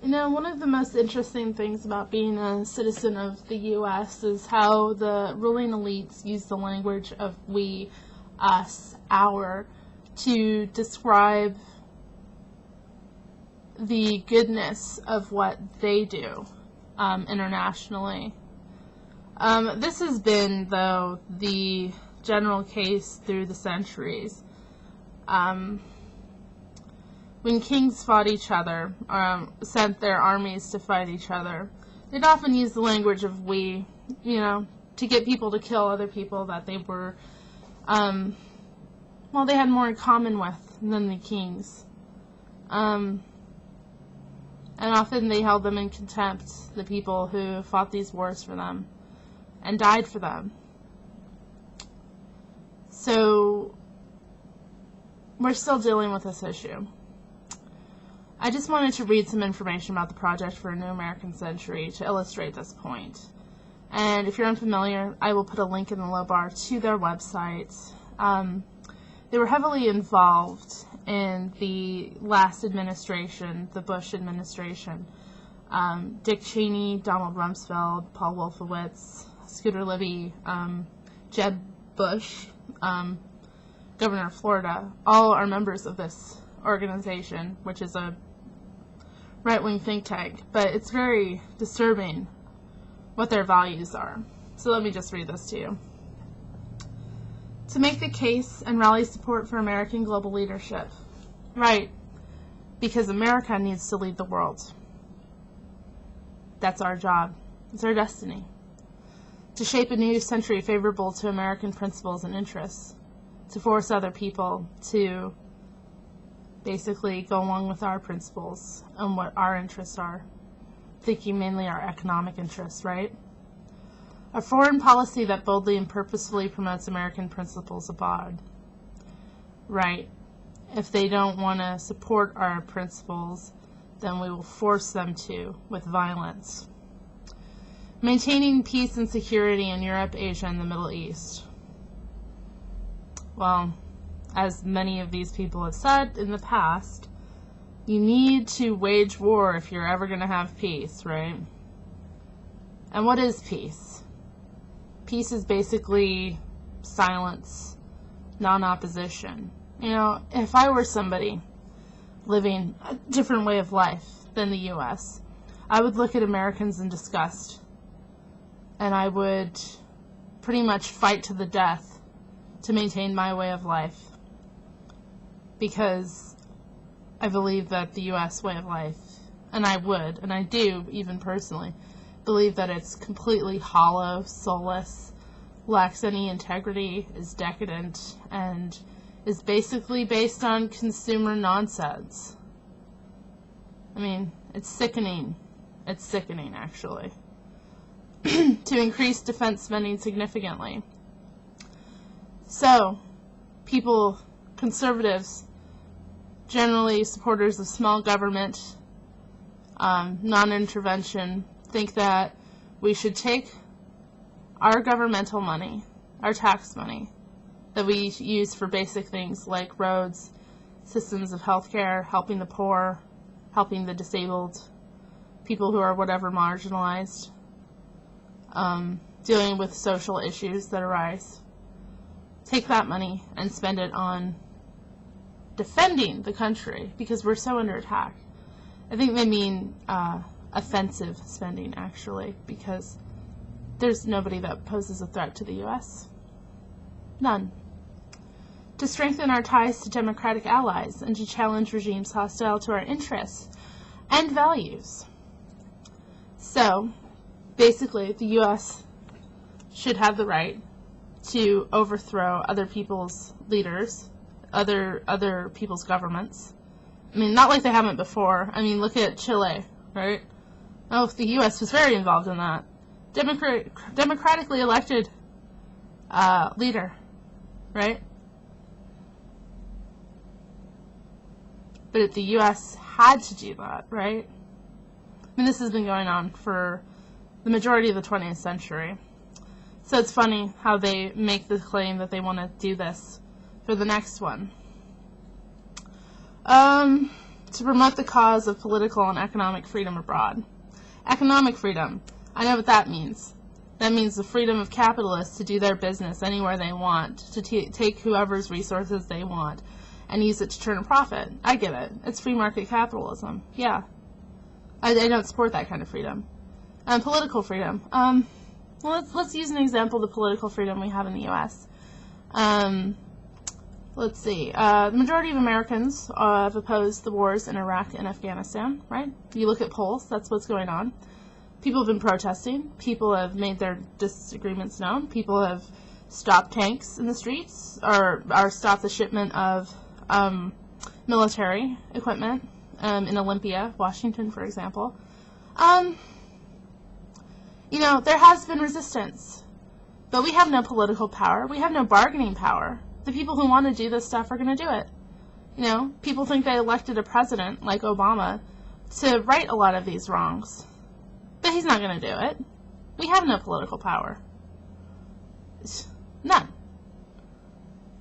One of the most interesting things about being a citizen of the U.S. is how the ruling elites use the language of we, us, our, to describe the goodness of what they do internationally. This has been, though, the general case through the centuries. When kings fought each other, sent their armies to fight each other, they'd often use the language of we, to get people to kill other people that they were, they had more in common with than the kings. And often they held them in contempt, the people who fought these wars for them and died for them. So, we're still dealing with this issue. I just wanted to read some information about the Project for a New American Century to illustrate this point. And if you're unfamiliar, I will put a link in the low bar to their website. They were heavily involved in the last administration, the Bush administration. Dick Cheney, Donald Rumsfeld, Paul Wolfowitz, Scooter Libby, Jeb Bush, Governor of Florida, all are members of this organization, which is a right-wing think tank, but it's very disturbing what their values are. So let me just read this to you. To make the case and rally support for American global leadership. Right, because America needs to lead the world. That's our job. It's our destiny. To shape a new century favorable to American principles and interests. To force other people to basically go along with our principles and what our interests are. Thinking mainly our economic interests, right? A foreign policy that boldly and purposefully promotes American principles abroad. Right. If they don't want to support our principles, then we will force them to with violence. Maintaining peace and security in Europe, Asia, and the Middle East. Well, as many of these people have said in the past, you need to wage war if you're ever going to have peace, right? And what is peace? Peace is basically silence, non-opposition. If I were somebody living a different way of life than the U.S., I would look at Americans in disgust, and I would pretty much fight to the death to maintain my way of life. Because I believe that the U.S. way of life, and I would, and I do, even personally, believe that it's completely hollow, soulless, lacks any integrity, is decadent, and is basically based on consumer nonsense. I mean, it's sickening. It's sickening, actually. To increase defense spending significantly. So, people, conservatives, generally supporters of small government, non-intervention, think that we should take our governmental money, our tax money, that we use for basic things like roads, systems of healthcare, helping the poor, helping the disabled, people who are whatever marginalized, dealing with social issues that arise. Take that money and spend it on defending the country because we're so under attack. I think they mean offensive spending, actually, because there's nobody that poses a threat to the U.S. None. To strengthen our ties to democratic allies and to challenge regimes hostile to our interests and values. So, basically, the U.S. should have the right to overthrow other people's leaders, other people's governments. I mean, not like they haven't before. I mean, look at Chile, right? Oh, the U.S. was very involved in that. Democratically elected leader, right? But if the U.S. had to do that, right? I mean, this has been going on for the majority of the 20th century. So it's funny how they make the claim that they want to do this for the next one. to promote the cause of political and economic freedom abroad. Economic freedom. I know what that means. That means the freedom of capitalists to do their business anywhere they want, to take whoever's resources they want, and use it to turn a profit. I get it. It's free market capitalism. Yeah. I don't support that kind of freedom. Political freedom. Well, let's use an example of the political freedom we have in the U.S. Let's see. The majority of Americans have opposed the wars in Iraq and Afghanistan, right? You look at polls, that's what's going on. People have been protesting. People have made their disagreements known. People have stopped tanks in the streets, or stopped the shipment of military equipment in Olympia, Washington, for example. There has been resistance, but we have no political power. We have no bargaining power. The people who want to do this stuff are going to do it. People think they elected a president like Obama to right a lot of these wrongs, but he's not going to do it. We have no political power. None.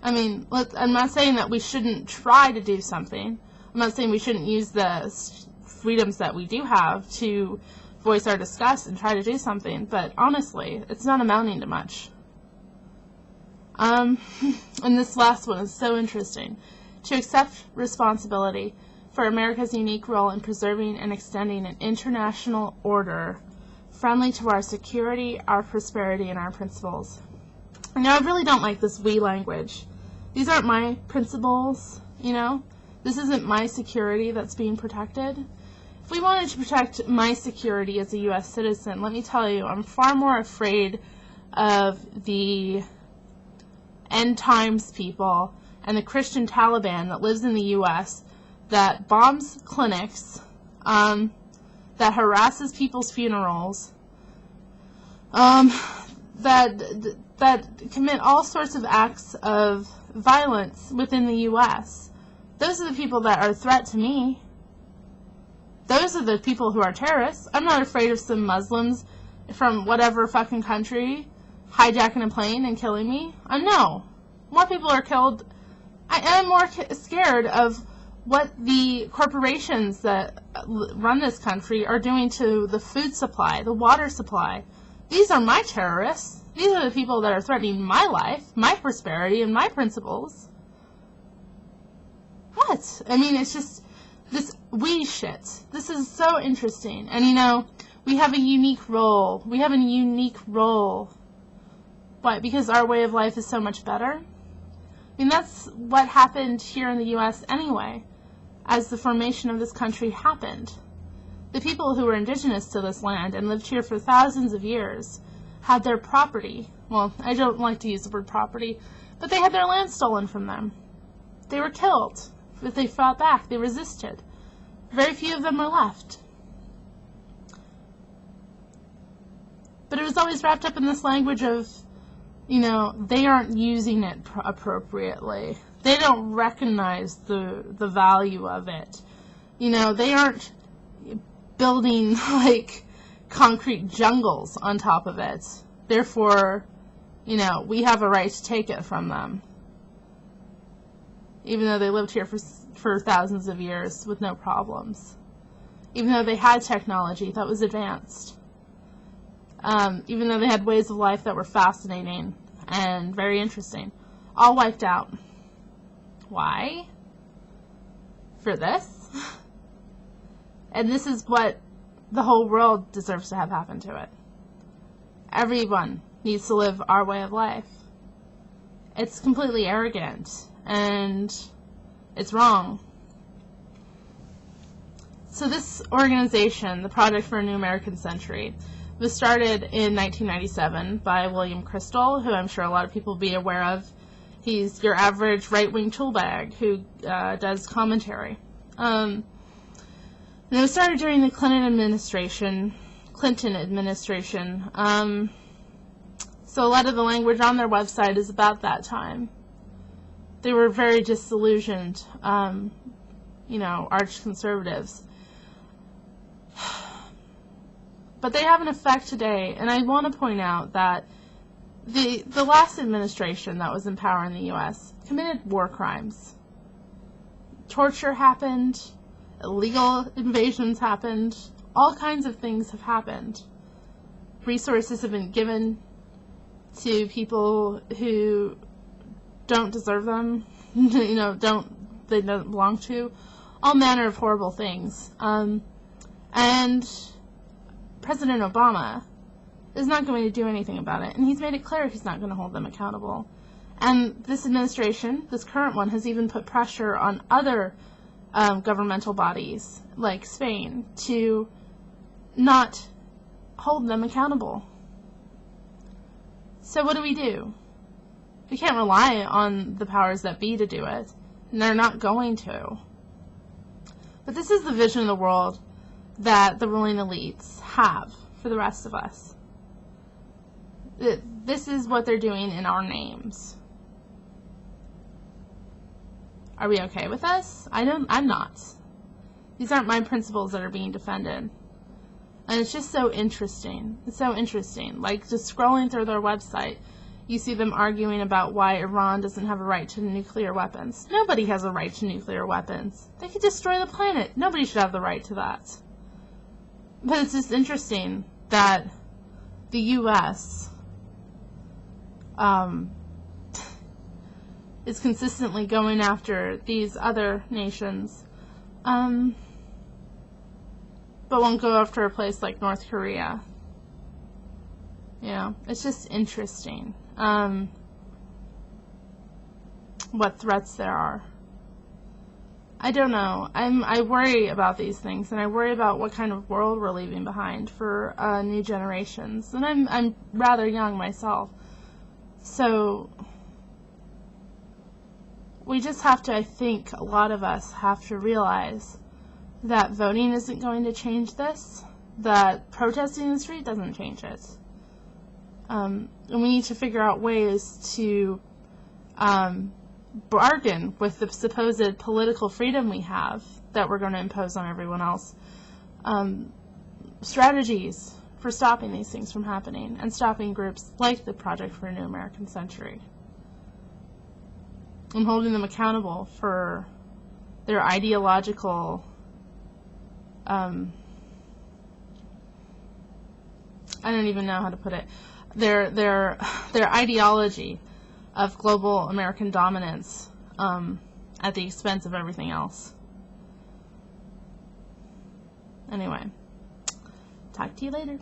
I'm not saying that we shouldn't try to do something. I'm not saying we shouldn't use the freedoms that we do have to voice our disgust and try to do something, but honestly, it's not amounting to much. And this last one is so interesting. To accept responsibility for America's unique role in preserving and extending an international order friendly to our security, our prosperity, and our principles. I really don't like this we language. These aren't my principles, This isn't my security that's being protected. If we wanted to protect my security as a U.S. citizen, let me tell you, I'm far more afraid of the end times people and the Christian Taliban that lives in the U.S. that bombs clinics, that harasses people's funerals, that commit all sorts of acts of violence within the U.S. Those are the people that are a threat to me. Those are the people who are terrorists. I'm not afraid of some Muslims from whatever fucking country hijacking a plane and killing me. No. More people are killed. I am more scared of what the corporations that run this country are doing to the food supply, the water supply. These are my terrorists. These are the people that are threatening my life, my prosperity, and my principles. What? It's just this we shit. This is so interesting. And we have a unique role. We have a unique role. Why? Because our way of life is so much better? That's what happened here in the U.S. anyway, as the formation of this country happened. The people who were indigenous to this land and lived here for thousands of years had their property, well, I don't like to use the word property, but they had their land stolen from them. They were killed, but they fought back, they resisted. Very few of them are left. But it was always wrapped up in this language of, they aren't using it appropriately. They don't recognize the value of it. They aren't building, concrete jungles on top of it. Therefore, we have a right to take it from them. Even though they lived here for thousands of years with no problems. Even though they had technology that was advanced. Even though they had ways of life that were fascinating and very interesting. All wiped out. Why? For this? And this is what the whole world deserves to have happen to it. Everyone needs to live our way of life. It's completely arrogant, and it's wrong. So this organization, the Project for a New American Century, was started in 1997 by William Crystal, who I'm sure a lot of people will be aware of. He's your average right-wing toolbag who does commentary. And it was started during the Clinton administration. So a lot of the language on their website is about that time. They were very disillusioned, arch conservatives. But they have an effect today, and I want to point out that the last administration that was in power in the U.S. committed war crimes. Torture happened, illegal invasions happened. All kinds of things have happened. Resources have been given to people who don't deserve them, they don't belong to. All manner of horrible things. And President Obama is not going to do anything about it, and he's made it clear he's not going to hold them accountable. And this administration, this current one, has even put pressure on other governmental bodies, like Spain, to not hold them accountable. So what do? We can't rely on the powers that be to do it, and they're not going to. But this is the vision of the world that the ruling elites have for the rest of us. This is what they're doing in our names. Are we okay with this? I'm not. These aren't my principles that are being defended. And it's just so interesting. It's so interesting. Like, just scrolling through their website, you see them arguing about why Iran doesn't have a right to nuclear weapons. Nobody has a right to nuclear weapons. They could destroy the planet. Nobody should have the right to that. But it's just interesting that the U.S. is consistently going after these other nations, but won't go after a place like North Korea. It's just interesting what threats there are. I don't know. I worry about these things, and I worry about what kind of world we're leaving behind for new generations. And I'm rather young myself, so we just have to, I think, a lot of us have to realize that voting isn't going to change this, that protesting in the street doesn't change it. And we need to figure out ways to bargain with the supposed political freedom we have that we're going to impose on everyone else. Strategies for stopping these things from happening and stopping groups like the Project for a New American Century, and holding them accountable for their ideological I don't even know how to put it, their ideology of global American dominance at the expense of everything else. Anyway, talk to you later.